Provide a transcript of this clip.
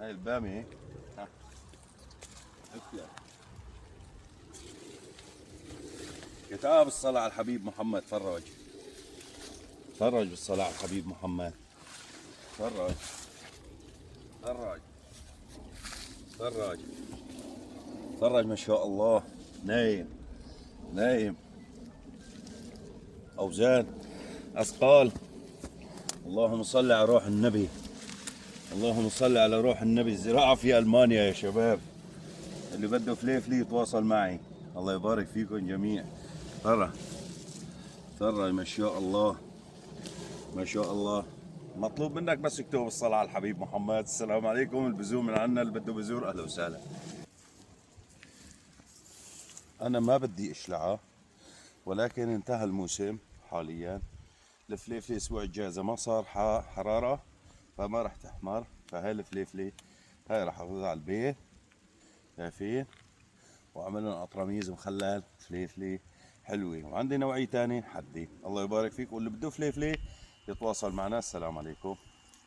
هاي البامية. ها اكلها. كتاب الصلاة على الحبيب محمد. فرج فرج بالصلاة على الحبيب محمد. فرج فرج فرج فرج ما شاء الله. نايم نايم. أوزان أثقال. اللهم صل على روح النبي. اللهم صل على روح النبي. الزراعة في ألمانيا يا شباب، اللي بده فليفلي يتواصل معي. الله يبارك فيكم جميع. ترى ترى ما شاء الله ما شاء الله. مطلوب منك بس اكتب الصلاة على الحبيب محمد. السلام عليكم. البزور من عنا، اللي بده بزور أهلا وسهلا. أنا ما بدي إشلعه، ولكن انتهى الموسم حاليا. الفليفلي الأسبوع الجاي إذا ما صار حرارة فما راح تحمر. فهاي الفليفلي هاي راح أخذها على البيت، شايفين، وعملنا أطرميز ومخلل فليفلي حلوة. وعندي نوعية تاني حدي. الله يبارك فيك. واللي بده فليفلي يتواصل معنا. السلام عليكم.